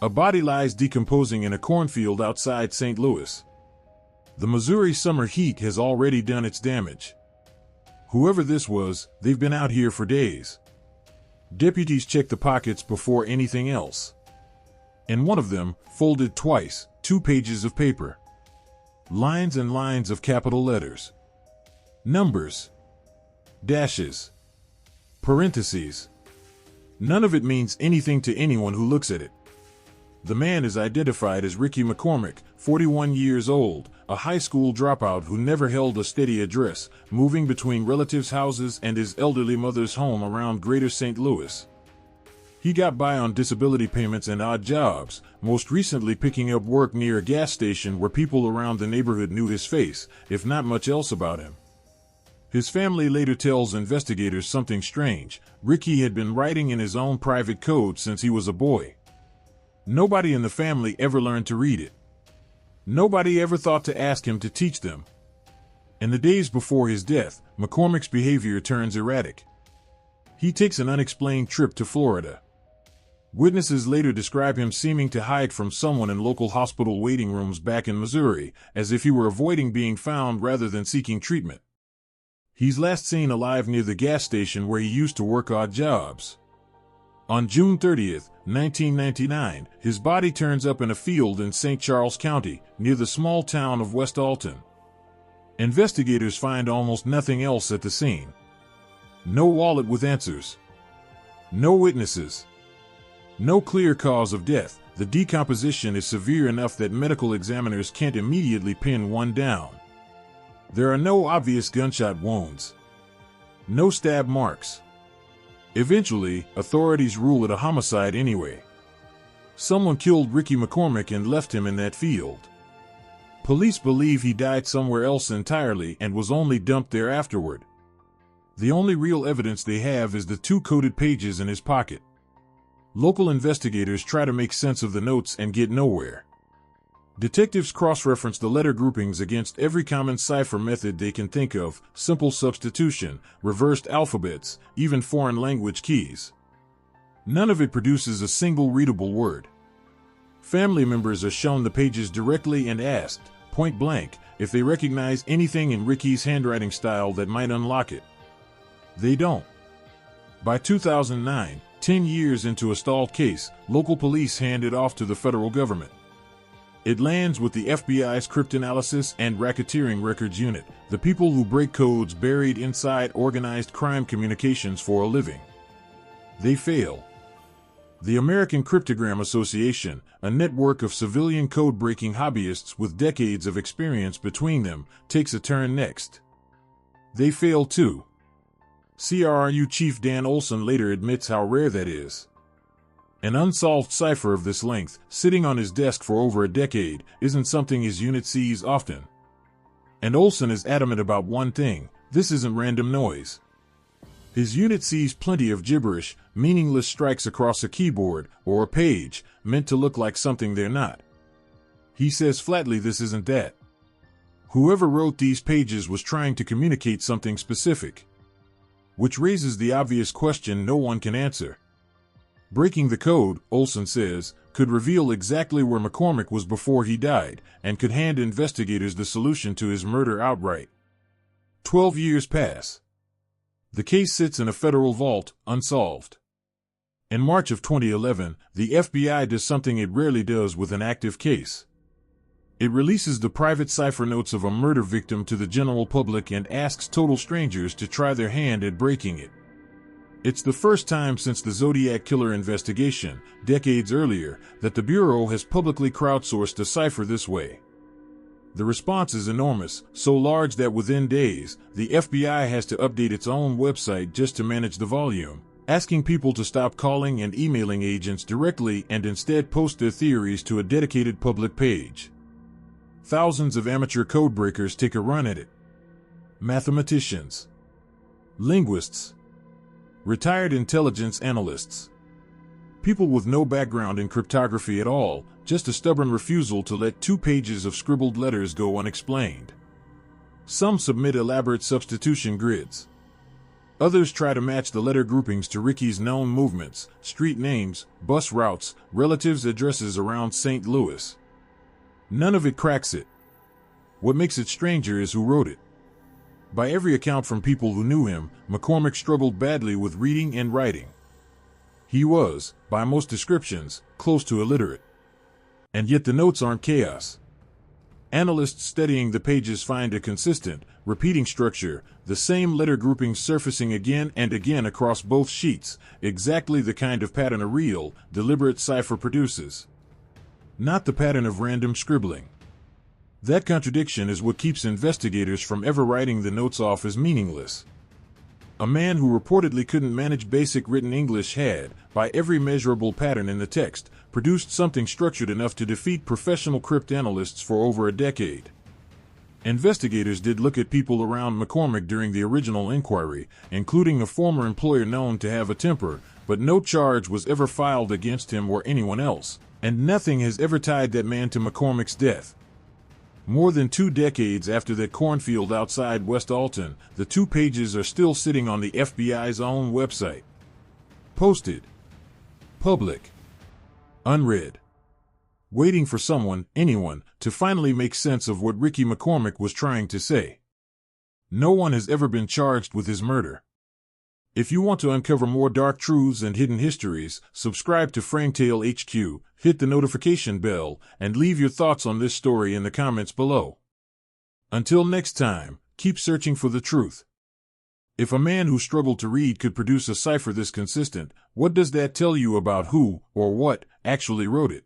A body lies decomposing in a cornfield outside St. Louis. The Missouri summer heat has already done its damage. Whoever this was, they've been out here for days. Deputies check the pockets before anything else. In one of them, folded twice, 2 pages of paper. Lines and lines of capital letters. Numbers. Dashes. Parentheses. None of it means anything to anyone who looks at it. The man is identified as Ricky McCormick, 41 years old, a high school dropout who never held a steady address, moving between relatives' houses and his elderly mother's home around Greater St. Louis. He got by on disability payments and odd jobs, most recently picking up work near a gas station where people around the neighborhood knew his face, if not much else about him. His family later tells investigators something strange. Ricky had been writing in his own private code since he was a boy. Nobody in the family ever learned to read it. Nobody ever thought to ask him to teach them. In the days before his death, McCormick's behavior turns erratic. He takes an unexplained trip to Florida. Witnesses later describe him seeming to hide from someone in local hospital waiting rooms back in Missouri, as if he were avoiding being found rather than seeking treatment. He's last seen alive near the gas station where he used to work odd jobs. On June 30th, 1999, his body turns up in a field in St. Charles County, near the small town of West Alton. Investigators find almost nothing else at the scene. No wallet with answers. No witnesses. No clear cause of death. The decomposition is severe enough that medical examiners can't immediately pin one down. There are no obvious gunshot wounds. No stab marks. Eventually, authorities rule it a homicide anyway. Someone killed Ricky McCormick and left him in that field. Police believe he died somewhere else entirely and was only dumped there afterward. The only real evidence they have is the 2 coded pages in his pocket. Local investigators try to make sense of the notes and get nowhere. Detectives cross-reference the letter groupings against every common cipher method they can think of: simple substitution, reversed alphabets, even foreign language keys. None of it produces a single readable word. Family members are shown the pages directly and asked, point blank, if they recognize anything in Ricky's handwriting style that might unlock it. They don't. By 2009, 10 years into a stalled case, local police hand it off to the federal government. It lands with the FBI's Cryptanalysis and Racketeering Records Unit, the people who break codes buried inside organized crime communications for a living. They fail. The American Cryptogram Association, a network of civilian code-breaking hobbyists with decades of experience between them, takes a turn next. They fail too. CRU Chief Dan Olson later admits how rare that is. An unsolved cipher of this length, sitting on his desk for over a decade, isn't something his unit sees often. And Olson is adamant about one thing: this isn't random noise. His unit sees plenty of gibberish, meaningless strikes across a keyboard or a page, meant to look like something they're not. He says flatly this isn't that. Whoever wrote these pages was trying to communicate something specific. Which raises the obvious question no one can answer. Breaking the code, Olson says, could reveal exactly where McCormick was before he died, and could hand investigators the solution to his murder outright. 12 years pass. The case sits in a federal vault, unsolved. In March of 2011, the FBI does something it rarely does with an active case. It releases the private cipher notes of a murder victim to the general public and asks total strangers to try their hand at breaking it. It's the first time since the Zodiac Killer investigation, decades earlier, that the Bureau has publicly crowdsourced a cipher this way. The response is enormous, so large that within days, the FBI has to update its own website just to manage the volume, asking people to stop calling and emailing agents directly and instead post their theories to a dedicated public page. Thousands of amateur codebreakers take a run at it. Mathematicians, linguists, retired intelligence analysts, people with no background in cryptography at all, just a stubborn refusal to let 2 pages of scribbled letters go unexplained. Some submit elaborate substitution grids. Others try to match the letter groupings to Ricky's known movements, street names, bus routes, relatives' addresses around St. Louis. None of it cracks it. What makes it stranger is who wrote it. By every account from people who knew him, McCormick struggled badly with reading and writing. He was, by most descriptions, close to illiterate. And yet the notes aren't chaos. Analysts studying the pages find a consistent, repeating structure, the same letter groupings surfacing again and again across both sheets, exactly the kind of pattern a real, deliberate cipher produces. Not the pattern of random scribbling. That contradiction is what keeps investigators from ever writing the notes off as meaningless. A man who reportedly couldn't manage basic written English had, by every measurable pattern in the text, produced something structured enough to defeat professional cryptanalysts for over a decade. Investigators did look at people around McCormick during the original inquiry, including a former employer known to have a temper, but no charge was ever filed against him or anyone else, and nothing has ever tied that man to McCormick's death. More than 2 decades after that cornfield outside West Alton, the 2 pages are still sitting on the FBI's own website. Posted. Public. Unread. Waiting for someone, anyone, to finally make sense of what Ricky McCormick was trying to say. No one has ever been charged with his murder. If you want to uncover more dark truths and hidden histories, subscribe to FrameTale HQ, hit the notification bell, and leave your thoughts on this story in the comments below. Until next time, keep searching for the truth. If a man who struggled to read could produce a cipher this consistent, what does that tell you about who, or what, actually wrote it?